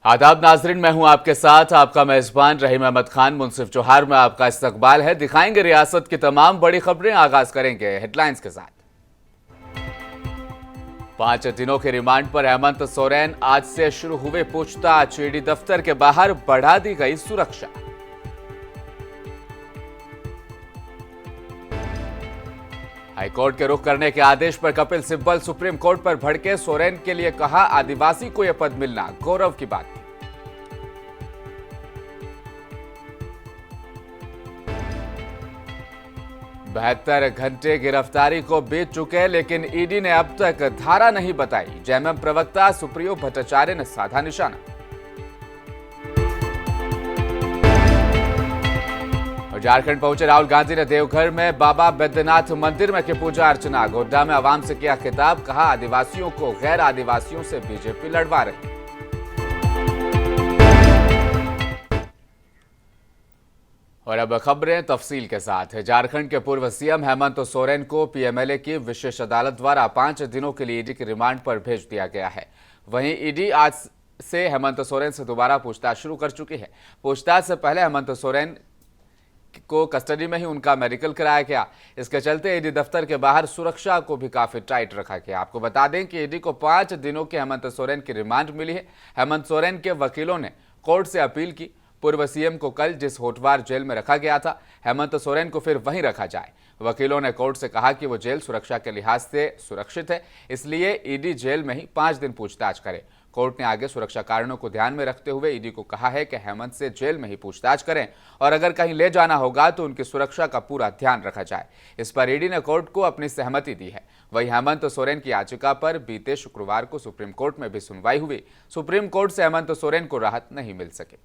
आदाब नाजरीन, मैं हूं आपके साथ आपका मेजबान रहीम अहमद खान। मुंसिफ जोहार में आपका इस्तकबाल है। दिखाएंगे रियासत की तमाम बड़ी खबरें। आगाज करेंगे हेडलाइंस के साथ। 5 दिनों के रिमांड पर हेमंत सोरेन, आज से शुरू हुए पूछताछ। ईडी दफ्तर के बाहर बढ़ा दी गई सुरक्षा। हाईकोर्ट के रुख करने के आदेश पर कपिल सिब्बल सुप्रीम कोर्ट पर भड़के। सोरेन के लिए कहा, आदिवासी को यह पद मिलना गौरव की बात थी। बहत्तर घंटे गिरफ्तारी को बीत चुके, लेकिन ईडी ने अब तक धारा नहीं बताई। जेएमएम प्रवक्ता सुप्रियो भट्टाचार्य ने साधा निशाना। और झारखंड पहुंचे राहुल गांधी ने देवघर में बाबा बैद्यनाथ मंदिर में की पूजा अर्चना। गोड्डा में आवाम से किया खिताब, कहा आदिवासियों को गैर आदिवासियों से बीजेपी लड़वा रही। और अब खबरें तफसील के साथ। झारखंड के पूर्व सीएम हेमंत सोरेन को पीएमएलए की विशेष अदालत द्वारा 5 दिनों के लिए ईडी के रिमांड पर भेज दिया गया है। वहीं ईडी आज से हेमंत सोरेन से दोबारा पूछताछ शुरू कर चुकी है। पूछताछ से पहले हेमंत सोरेन को कस्टडी में ही उनका मेडिकल कराया गया। इसके चलते ईडी दफ्तर के बाहर सुरक्षा को भी काफी टाइट रखा गया। आपको बता दें कि ईडी को 5 दिनों के हेमंत सोरेन की रिमांड मिली है। हेमंत सोरेन के वकीलों ने कोर्ट से अपील की, पूर्व सीएम को कल जिस होटवार जेल में रखा गया था, हेमंत सोरेन को फिर वहीं रखा जाए। वकीलों ने कोर्ट से कहा कि वो जेल सुरक्षा के लिहाज से सुरक्षित है, इसलिए ईडी जेल में ही 5 दिन पूछताछ करे। कोर्ट ने आगे सुरक्षा कारणों को ध्यान में रखते हुए ईडी को कहा है कि हेमंत से जेल में ही पूछताछ करें और अगर कहीं ले जाना होगा तो उनकी सुरक्षा का पूरा ध्यान रखा जाए। इस पर ईडी ने कोर्ट को अपनी सहमति दी है। वहीं हेमंत सोरेन की याचिका पर बीते शुक्रवार को सुप्रीम कोर्ट में भी सुनवाई हुई। सुप्रीम कोर्ट से हेमंत सोरेन को राहत नहीं मिल सकी।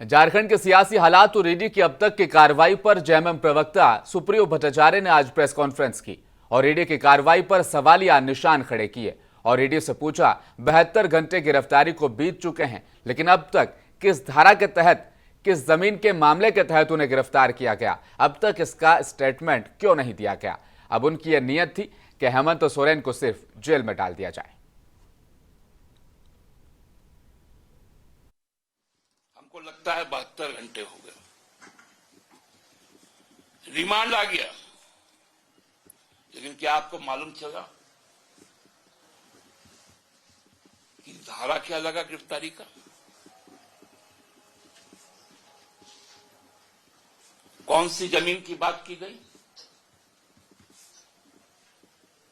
झारखंड के सियासी हालात और ईडी की अब तक की कार्रवाई पर जेएमएम प्रवक्ता सुप्रियो भट्टाचार्य ने आज प्रेस कॉन्फ्रेंस की और ईडी की कार्रवाई पर सवालिया निशान खड़े किए और ईडी से पूछा, 72 घंटे गिरफ्तारी को बीत चुके हैं, लेकिन अब तक किस धारा के तहत, किस जमीन के मामले के तहत उन्हें गिरफ्तार किया गया, अब तक इसका स्टेटमेंट क्यों नहीं दिया गया। अब उनकी यह नीयत थी कि हेमंत सोरेन को सिर्फ जेल में डाल दिया जाए। हमको लगता है 72 घंटे हो गए, रिमांड आ गया, लेकिन क्या आपको मालूम चला कि धारा क्या लगा गिरफ्तारी का? कौन सी जमीन की बात की गई?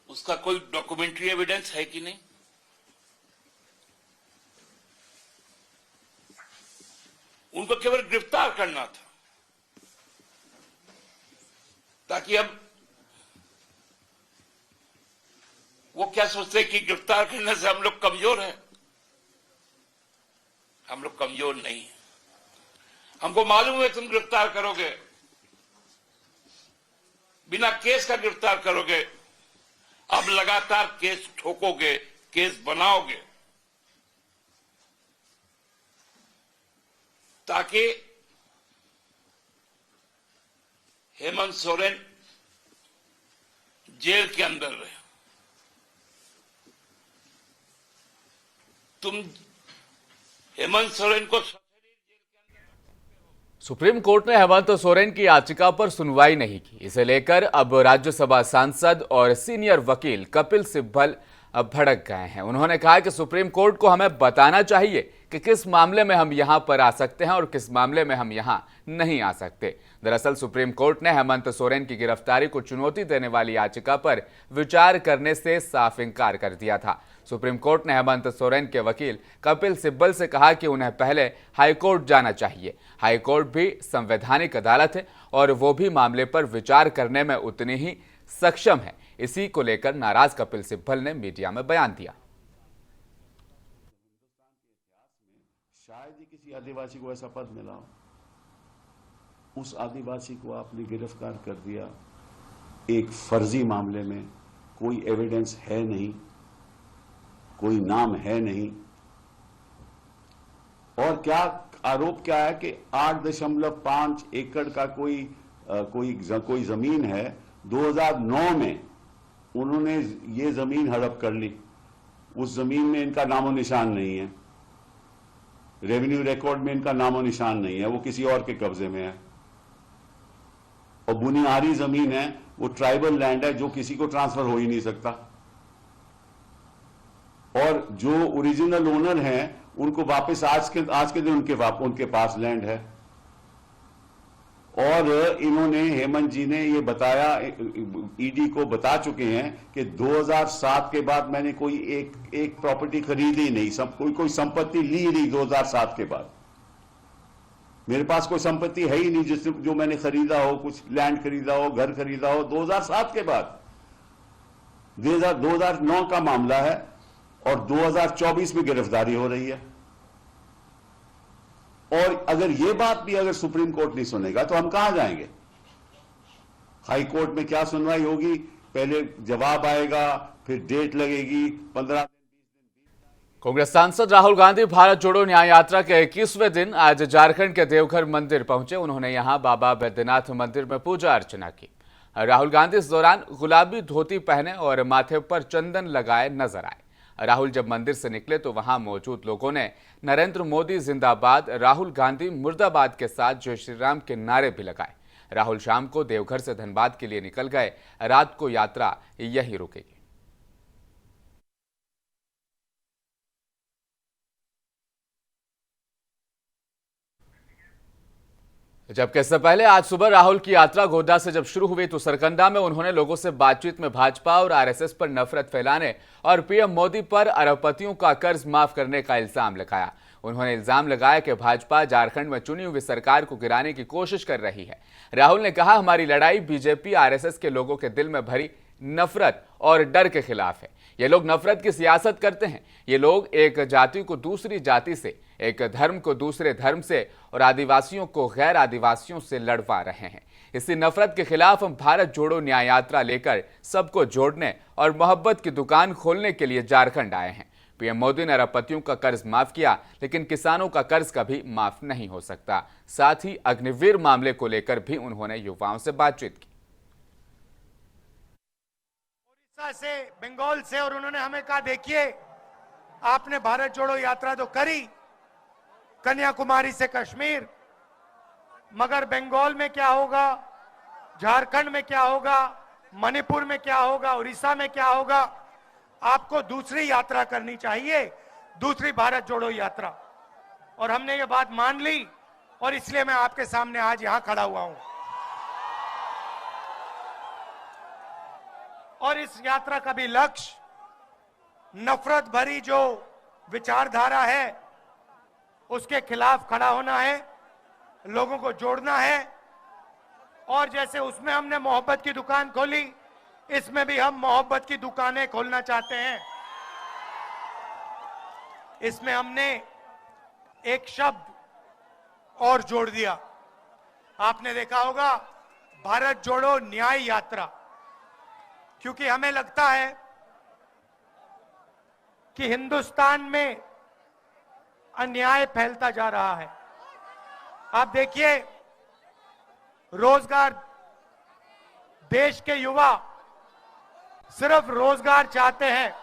उसका कोई डॉक्यूमेंट्री एविडेंस है कि नहीं? उनको केवल गिरफ्तार करना था, ताकि अब वो क्या सोचते कि गिरफ्तार करने से हम लोग कमजोर हैं। हम लोग कमजोर नहीं हैं। हमको मालूम है तुम गिरफ्तार करोगे, बिना केस का गिरफ्तार करोगे, अब लगातार केस ठोकोगे, केस बनाओगे, ताकि हेमंत सोरेन जेल के अंदर रहे। तुम हेमंत सोरेन को सुप्रीम कोर्ट ने हेमंत सोरेन की याचिका पर सुनवाई नहीं की। इसे लेकर अब राज्यसभा सांसद और सीनियर वकील कपिल सिब्बल अब भड़क गए हैं। उन्होंने कहा कि सुप्रीम कोर्ट को हमें बताना चाहिए कि किस मामले में हम यहां पर आ सकते हैं और किस मामले में हम यहां नहीं आ सकते। दरअसल सुप्रीम कोर्ट ने हेमंत सोरेन की गिरफ्तारी को चुनौती देने वाली याचिका पर विचार करने से साफ इंकार कर दिया था। सुप्रीम कोर्ट ने हेमंत सोरेन के वकील कपिल सिब्बल से कहा कि उन्हें पहले हाईकोर्ट जाना चाहिए। हाईकोर्ट भी संवैधानिक अदालत है और वो भी मामले पर विचार करने में उतनी ही सक्षम है। इसी को लेकर नाराज कपिल सिब्बल ने मीडिया में बयान दिया। शायद ही किसी आदिवासी को ऐसा पद मिला, उस आदिवासी को आपने गिरफ्तार कर दिया एक फर्जी मामले में। कोई एविडेंस है नहीं, कोई नाम है नहीं, और क्या आरोप क्या है कि 8.5 एकड़ का कोई कोई जमीन है, 2009 में उन्होंने ये जमीन हड़प कर ली। उस जमीन में इनका नामो निशान नहीं है, रेवेन्यू रिकॉर्ड में इनका नामो निशान नहीं है, वो किसी और के कब्जे में है। और बुनियादी जमीन है, वो ट्राइबल लैंड है, जो किसी को ट्रांसफर हो ही नहीं सकता। और जो ओरिजिनल ओनर हैं उनको वापस आज के दिन उनके पास लैंड है। और इन्होंने, हेमंत जी ने ये बताया, ईडी को बता चुके हैं कि 2007 के बाद मैंने कोई एक प्रॉपर्टी खरीदी नहीं, कोई संपत्ति ली नहीं 2007 के बाद। मेरे पास कोई संपत्ति है ही नहीं जो मैंने खरीदा हो, कुछ लैंड खरीदा हो, घर खरीदा हो 2007 के बाद। 2009 का मामला है और 2024 में गिरफ्तारी हो रही है। और अगर ये बात भी अगर सुप्रीम कोर्ट नहीं सुनेगा तो हम कहां जाएंगे? हाई कोर्ट में क्या सुनवाई होगी? पहले जवाब आएगा, फिर डेट लगेगी 15 दिन। कांग्रेस सांसद राहुल गांधी भारत जोड़ो न्याय यात्रा के 21वें दिन आज झारखंड के देवघर मंदिर पहुंचे। उन्होंने यहां बाबा बैद्यनाथ मंदिर में पूजा अर्चना की। राहुल गांधी इस दौरान गुलाबी धोती पहने और माथे पर चंदन लगाए नजर आए। राहुल जब मंदिर से निकले तो वहां मौजूद लोगों ने नरेंद्र मोदी जिंदाबाद, राहुल गांधी मुर्दाबाद के साथ जय श्री राम के नारे भी लगाए। राहुल शाम को देवघर से धनबाद के लिए निकल गए। रात को यात्रा यहीं रुकेगी। जबकि इससे पहले आज सुबह राहुल की यात्रा गोड्डा से जब शुरू हुई तो सरकंडा में उन्होंने लोगों से बातचीत में भाजपा और आरएसएस पर नफरत फैलाने और पीएम मोदी पर अरबपतियों का कर्ज माफ करने का इल्जाम लगाया। उन्होंने इल्जाम लगाया कि भाजपा झारखंड में चुनी हुई सरकार को गिराने की कोशिश कर रही है। राहुल ने कहा, हमारी लड़ाई बीजेपी आरएसएस के लोगों के दिल में भरी नफरत और डर के खिलाफ है। ये लोग नफरत की सियासत करते हैं। ये लोग एक जाति को दूसरी जाति से, एक धर्म को दूसरे धर्म से और आदिवासियों को गैर आदिवासियों से लड़वा रहे हैं। इसी नफरत के खिलाफ हम भारत जोड़ो न्याय यात्रा लेकर सबको जोड़ने और मोहब्बत की दुकान खोलने के लिए झारखंड आए हैं। पीएम मोदी ने अरबपतियों का कर्ज माफ किया, लेकिन किसानों का कर्ज कभी माफ नहीं हो सकता। साथ ही अग्निवीर मामले को लेकर भी उन्होंने युवाओं से बातचीत की। उड़ीसा से, बंगाल से, और उन्होंने हमें कहा, देखिए आपने भारत जोड़ो यात्रा तो करी कन्याकुमारी से कश्मीर, मगर बंगाल में क्या होगा, झारखंड में क्या होगा, मणिपुर में क्या होगा, उड़ीसा में क्या होगा? आपको दूसरी यात्रा करनी चाहिए, दूसरी भारत जोड़ो यात्रा। और हमने ये बात मान ली और इसलिए मैं आपके सामने आज यहां खड़ा हुआ हूं। और इस यात्रा का भी लक्ष्य नफरत भरी जो विचारधारा है उसके खिलाफ खड़ा होना है, लोगों को जोड़ना है। और जैसे उसमें हमने मोहब्बत की दुकान खोली, इसमें भी हम मोहब्बत की दुकानें खोलना चाहते हैं। इसमें हमने एक शब्द और जोड़ दिया, आपने देखा होगा, भारत जोड़ो न्याय यात्रा, क्योंकि हमें लगता है कि हिंदुस्तान में अन्याय फैलता जा रहा है। आप देखिए, रोजगार, देश के युवा सिर्फ रोजगार चाहते हैं।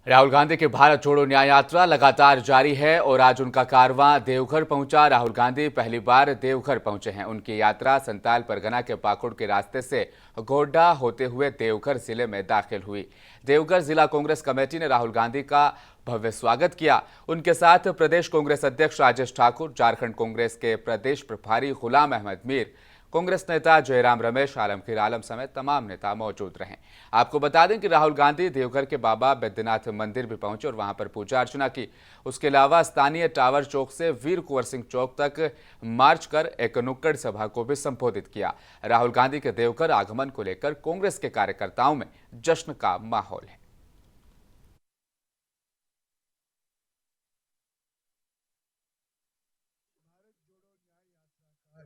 राहुल गांधी की भारत जोड़ो न्याय यात्रा लगातार जारी है और आज उनका कारवां देवघर पहुंचा। राहुल गांधी पहली बार देवघर पहुंचे हैं। उनकी यात्रा संताल परगना के पाकुड़ के रास्ते से गोड्डा होते हुए देवघर जिले में दाखिल हुई। देवघर जिला कांग्रेस कमेटी ने राहुल गांधी का भव्य स्वागत किया। उनके साथ प्रदेश कांग्रेस अध्यक्ष राजेश ठाकुर, झारखंड कांग्रेस के प्रदेश प्रभारी गुलाम अहमद मीर, कांग्रेस नेता जयराम रमेश, आलमगीर आलम समेत तमाम नेता मौजूद रहे। आपको बता दें कि राहुल गांधी देवघर के बाबा बैद्यनाथ मंदिर भी पहुंचे और वहां पर पूजा अर्चना की। उसके अलावा स्थानीय टावर चौक से वीर कुंवर सिंह चौक तक मार्च कर एक नुक्कड़ सभा को भी संबोधित किया। राहुल गांधी के देवघर आगमन को लेकर कांग्रेस के कार्यकर्ताओं में जश्न का माहौल है।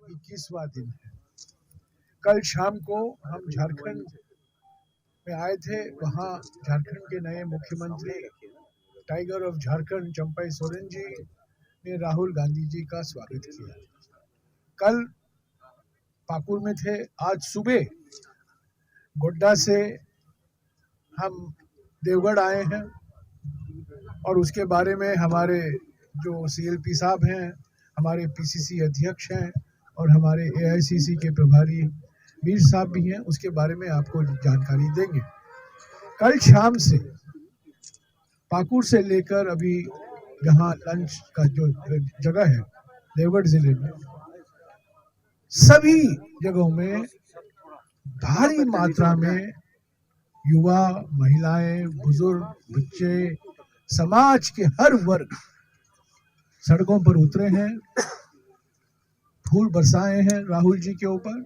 21वां दिन है। कल शाम को हम झारखंड में आए थे। वहाँ झारखंड के नए मुख्यमंत्री टाइगर ऑफ झारखंड चंपाई सोरेन जी ने राहुल गांधी जी का स्वागत किया। कल पाकुड़ में थे, आज सुबह गोड्डा से हम देवगढ़ आए हैं और उसके बारे में हमारे जो सीएलपी साहब हैं, हमारे पीसीसी अध्यक्ष हैं और हमारे एआईसीसी के प्रभारी मीर साहब भी हैं, उसके बारे में आपको जानकारी देंगे। कल शाम से पाकुड़ से लेकर अभी यहाँ लंच का जो जगह है देवगढ़ जिले में, सभी जगहों में भारी मात्रा में युवा, महिलाएं, बुजुर्ग, बच्चे, समाज के हर वर्ग सड़कों पर उतरे हैं, फूल बरसाए हैं राहुल जी के ऊपर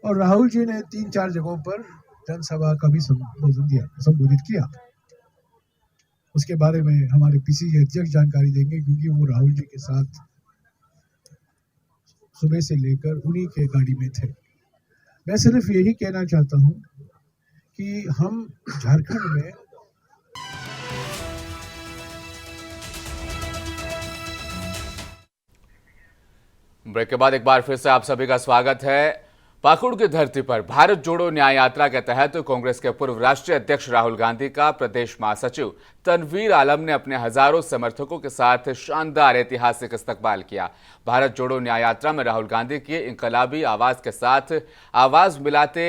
और राहुल जी ने 3-4 जगहों पर जनसभा का भी संबोधित किया। उसके बारे में हमारे पीसीसी अध्यक्ष जानकारी देंगे, क्योंकि वो राहुल जी के साथ सुबह से लेकर उन्हीं के गाड़ी में थे। मैं सिर्फ यही कहना चाहता हूं कि हम झारखंड में ब्रेक के बाद एक बार फिर से आप सभी का स्वागत है। पाकुड़ की धरती पर भारत जोड़ो न्याय यात्रा के तहत कांग्रेस के पूर्व राष्ट्रीय अध्यक्ष राहुल गांधी का प्रदेश महासचिव तनवीर आलम ने अपने हजारों समर्थकों के साथ शानदार ऐतिहासिक इस्तकबाल किया। भारत जोड़ो न्याय यात्रा में राहुल गांधी की इंकलाबी आवाज के साथ आवाज मिलाते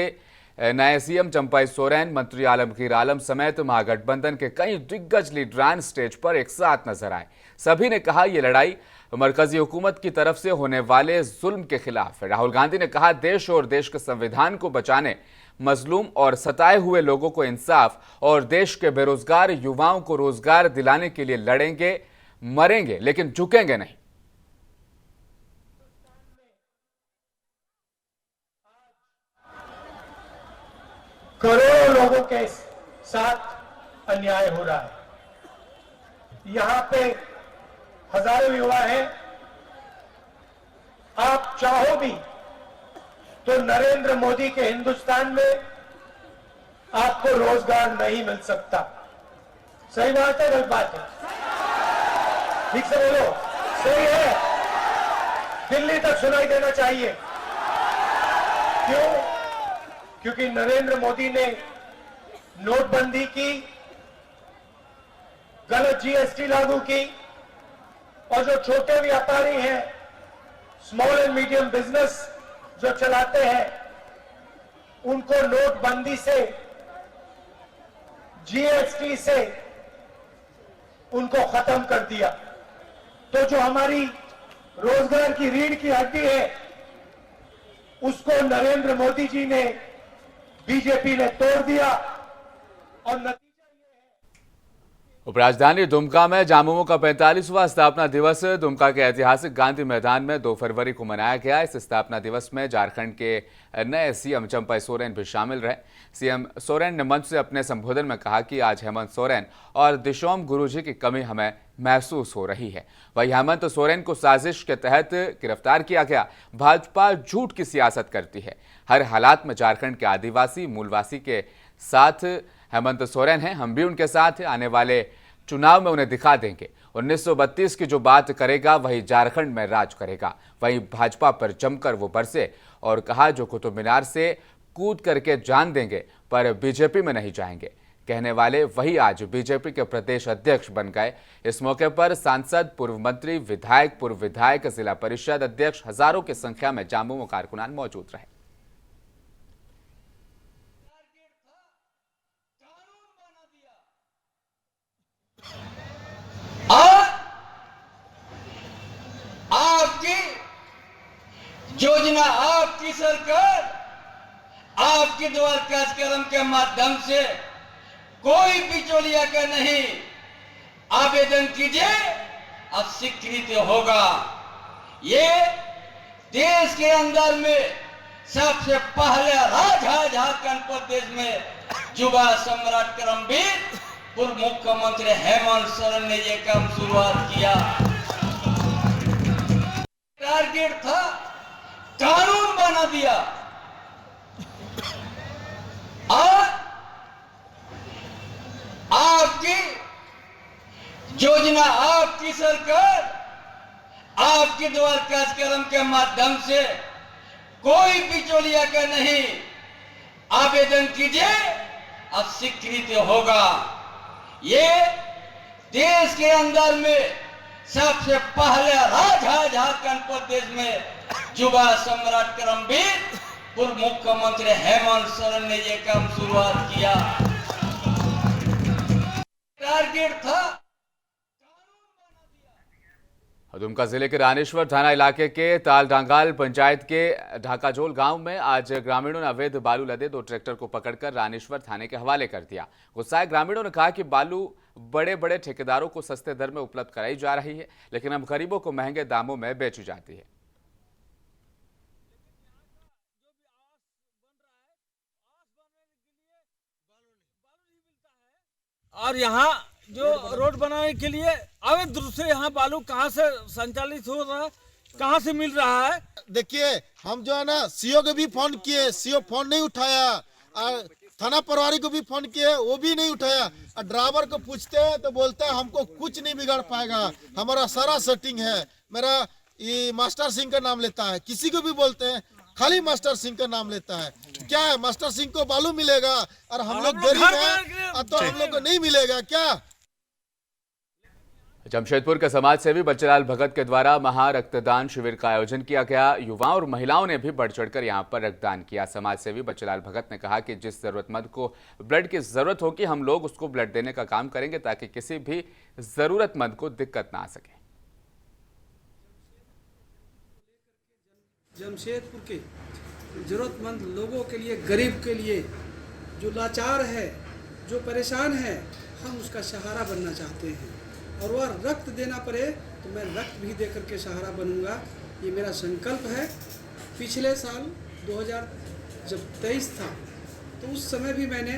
नए सीएम चंपाई सोरेन, मंत्री आलमगीर आलम समेत महागठबंधन के कई दिग्गज लीडरान स्टेज पर एक साथ नजर आए। सभी ने कहा यह लड़ाई मरकजी हुकूमत की तरफ से होने वाले जुल्म के खिलाफ है। राहुल गांधी ने कहा देश और देश के संविधान को बचाने, मजलूम और सताए हुए लोगों को इंसाफ और देश के बेरोजगार युवाओं को रोजगार दिलाने के लिए लड़ेंगे, मरेंगे, लेकिन झुकेंगे नहीं। करोड़ों लोगों के साथ अन्याय हो रहा है। यहां पे हजारों युवा हैं। आप चाहो भी तो नरेंद्र मोदी के हिंदुस्तान में आपको रोजगार नहीं मिल सकता। सही बात है, गलत बात है? ठीक से बोलो, सही है। दिल्ली तक सुनाई देना चाहिए। क्यों? क्योंकि नरेंद्र मोदी ने नोटबंदी की, गलत जीएसटी लागू की और जो छोटे व्यापारी हैं, स्मॉल एंड मीडियम बिजनेस जो चलाते हैं, उनको नोटबंदी से, जीएसटी से उनको खत्म कर दिया। तो जो हमारी रोजगार की रीढ़ की हड्डी है, उसको नरेंद्र मोदी जी ने, बीजेपी ने तोड़ दिया और उपराजधानी दुमका में झामुमो का 45वां स्थापना दिवस दुमका के ऐतिहासिक गांधी मैदान में 2 फरवरी को मनाया गया। इस स्थापना दिवस में झारखंड के नए सीएम चंपाई सोरेन भी शामिल रहे। सीएम सोरेन ने मंच से अपने संबोधन में कहा कि आज हेमंत सोरेन और दिशोम गुरुजी की कमी हमें महसूस हो रही है। वही हेमंत सोरेन को साजिश के तहत गिरफ्तार किया गया। भाजपा झूठ की सियासत करती है। हर हालात में झारखंड के आदिवासी मूलवासी के साथ हेमंत सोरेन हैं, हम भी उनके साथ हैं। आने वाले चुनाव में उन्हें दिखा देंगे। 1932 की जो बात करेगा वही झारखंड में राज करेगा। वहीं भाजपा पर जमकर वो बरसे और कहा जो कुतुब मीनार से कूद करके जान देंगे पर बीजेपी में नहीं जाएंगे। कहने वाले वही आज बीजेपी के प्रदेश अध्यक्ष बन गए। इस मौके पर सांसद, पूर्व मंत्री, विधायक, पूर्व विधायक, जिला परिषद अध्यक्ष, हजारों की संख्या में झामुमो कारकुनान मौजूद रहे। आपकी योजना, आपकी सरकार, आपके द्वार कार्यक्रम के माध्यम से कोई बिचौलिया का नहीं, आवेदन कीजिए, अब स्वीकृत होगा। ये देश के अंदर में सबसे पहले राज है झारखंड प्रदेश में। युवा सम्राट कर्मवीर पूर्व मुख्यमंत्री हेमंत सोरेन ने ये काम शुरुआत किया। टारगेट था, कानून बना दिया। और आपकी योजना, आपकी सरकार, आपके द्वार कार्यक्रम के माध्यम से कोई बिचौलिया का नहीं, आवेदन कीजिए, अब स्वीकृत होगा। ये देश के अंदर में सबसे पहले राज झारखंड प्रदेश में युवा सम्राट कर्मवीर पूर्व मुख्यमंत्री हेमंत सोरेन ने ये काम शुरुआत किया। टारगेट था। दुमका जिले के रानेश्वर थाना इलाके के तालडांगाल पंचायत के ढाकाजोल गांव में आज ग्रामीणों ने अवैध बालू लदे 2 ट्रैक्टर को पकड़कर रानेश्वर थाने के हवाले कर दिया। गुस्साए ग्रामीणों ने कहा कि बालू बड़े बड़े ठेकेदारों को सस्ते दर में उपलब्ध कराई जा रही है, लेकिन हम गरीबों को महंगे दामों में बेची जाती है। और यहाँ जो रोड बनाने के लिए अवैध रूप से यहाँ बालू कहाँ से संचालित हो रहा है, कहाँ से मिल रहा है? देखिए, हम जो है ना सीओ को भी फोन किए, सीओ फोन नहीं उठाया, और थाना प्रभारी को भी फोन किए, वो भी नहीं उठाया। और ड्राइवर को पूछते हैं तो बोलते हैं हमको कुछ नहीं बिगाड़ पाएगा, हमारा सारा सेटिंग है। मेरा ये मास्टर सिंह का नाम लेता है, किसी को भी बोलते हैं खाली मास्टर सिंह का नाम लेता है। क्या है, मास्टर सिंह को बालू मिलेगा और हम लोग गरीब हैं तो हम लोग को नहीं मिलेगा क्या? जमशेदपुर के समाज सेवी बच्चेलाल भगत के द्वारा महा रक्तदान शिविर का आयोजन किया गया। युवाओं और महिलाओं ने भी बढ़ चढ़कर यहां पर रक्तदान किया। समाज सेवी बच्चेलाल भगत ने कहा कि जिस जरूरतमंद को ब्लड की जरूरत होगी हम लोग उसको ब्लड देने का काम करेंगे ताकि किसी भी जरूरतमंद को दिक्कत ना आ सके। जमशेदपुर के जरूरतमंद लोगों के लिए, गरीब के लिए, जो लाचार है, जो परेशान है, हम उसका सहारा बनना चाहते हैं। और वह रक्त देना पड़े तो मैं रक्त भी देकर के सहारा बनूंगा, ये मेरा संकल्प है। पिछले साल 2023 था तो उस समय भी मैंने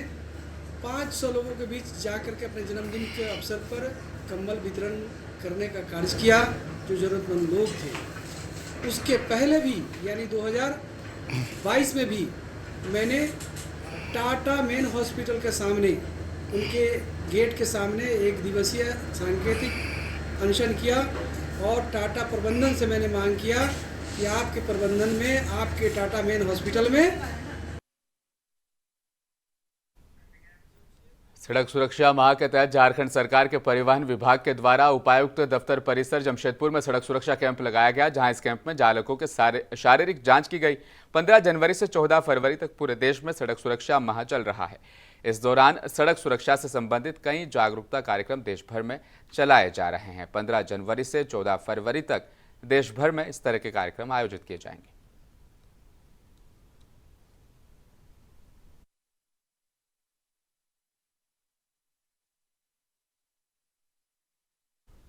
500 लोगों के बीच जाकर के अपने जन्मदिन के अवसर पर कंबल वितरण करने का कार्य किया जो ज़रूरतमंद लोग थे। उसके पहले भी यानी 2022 में भी मैंने टाटा मेन हॉस्पिटल के सामने, उनके गेट के सामने 1 दिवसीय सांकेतिक अनशन किया और टाटा प्रबंधन से मैंने मांग किया कि आपके प्रबंधन में, आपके टाटा मेन हॉस्पिटल में सड़क सुरक्षा माह के तहत झारखंड सरकार के परिवहन विभाग के द्वारा उपायुक्त दफ्तर परिसर जमशेदपुर में सड़क सुरक्षा कैंप लगाया गया, जहां इस कैंप में चालकों के शारीरिक जांच की गई। 15 जनवरी से 14 फरवरी तक पूरे देश में सड़क सुरक्षा माह चल रहा है। इस दौरान सड़क सुरक्षा से संबंधित कई जागरूकता कार्यक्रम देश भर में चलाए जा रहे हैं। 15 जनवरी से 14 फरवरी तक देश भर में इस तरह के कार्यक्रम आयोजित किए जाएंगे।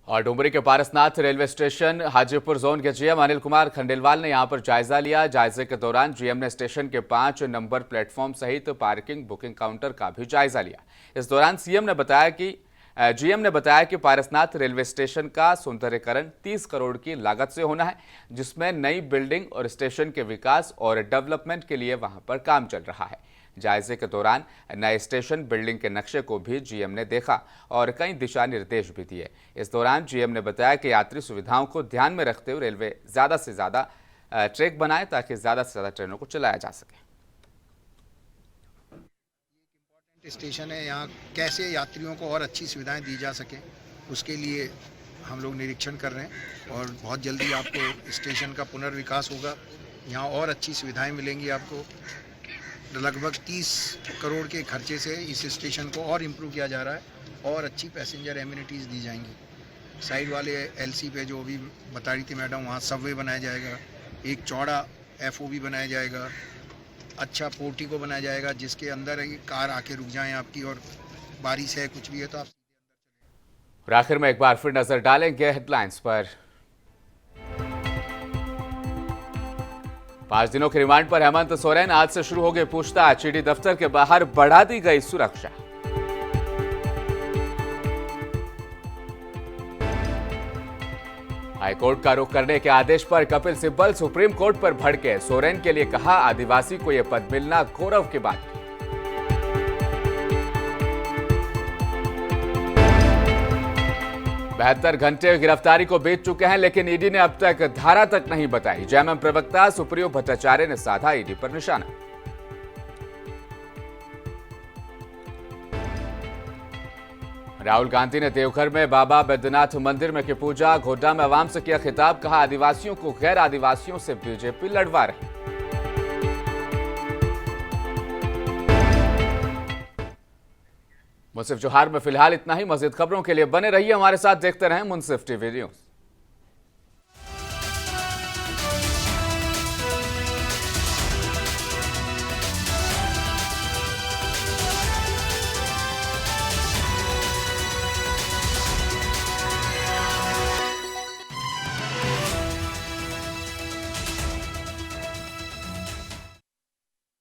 और डुमरी के Parasnath railway station Hajipur zone के जीएम अनिल कुमार खंडेलवाल ने यहां पर जायजा लिया। जायजे के दौरान जीएम ने स्टेशन के 5 नंबर प्लेटफॉर्म सहित पार्किंग बुकिंग काउंटर का भी जायजा लिया। इस दौरान जीएम ने बताया कि पारसनाथ रेलवे स्टेशन का सौंदर्यीकरण 30 करोड़ की लागत से होना है, जिसमें नई बिल्डिंग और स्टेशन के विकास और डेवलपमेंट के लिए वहां पर काम चल रहा है। जायजे के दौरान नए स्टेशन बिल्डिंग के नक्शे को भी जीएम ने देखा और कई दिशा निर्देश भी दिए। इस दौरान जीएम ने बताया कि यात्री सुविधाओं को ध्यान में रखते हुए रेलवे ज़्यादा से ज़्यादा ट्रैक बनाए ताकि ज़्यादा से ज़्यादा ट्रेनों को चलाया जा सके। स्टेशन है, यहाँ कैसे यात्रियों को और अच्छी सुविधाएं दी जा सके उसके लिए हम लोग निरीक्षण कर रहे हैं और बहुत जल्दी आपको स्टेशन का पुनर्विकास होगा। यहाँ और अच्छी सुविधाएं मिलेंगी आपको। लगभग 30 करोड़ के खर्चे से इस स्टेशन को और इम्प्रूव किया जा रहा है और अच्छी पैसेंजर एमिनिटीज़ दी जाएंगी। साइड वाले एलसी पे जो अभी बता रही थी मैडम, वहाँ सबवे बनाया जाएगा, एक चौड़ा एफओबी बनाया जाएगा, अच्छा पोर्टिको बनाया जाएगा जिसके अंदर कार आके रुक जाएं आपकी, और बारिश है कुछ भी है तो आप। और आखिर में एक बार फिर नजर डालेंगे हेडलाइंस पर। 5 दिनों के रिमांड पर हेमंत सोरेन, आज से शुरू हो गई पूछताछ। ईडी दफ्तर के बाहर बढ़ा दी गई सुरक्षा। हाईकोर्ट का रुख करने के आदेश पर कपिल सिब्बल सुप्रीम कोर्ट पर भड़के। सोरेन के लिए कहा, आदिवासी को यह पद मिलना गौरव की बात। 72 घंटे गिरफ्तारी को बीत चुके हैं, लेकिन ईडी ने अब तक धारा तक नहीं बताई। जेएमएम प्रवक्ता सुप्रियो भट्टाचार्य ने साधा ईडी पर निशाना। राहुल गांधी ने देवघर में बाबा बैद्यनाथ मंदिर में की पूजा। गोड्डा में आवाम से किया खिताब, कहा आदिवासियों को गैर आदिवासियों से बीजेपी लड़वा रही। मुंसिफ जोहार में फिलहाल इतना ही। मजीद खबरों के लिए बने रहिए हमारे साथ, देखते रहें मुंसिफ टीवी न्यूज।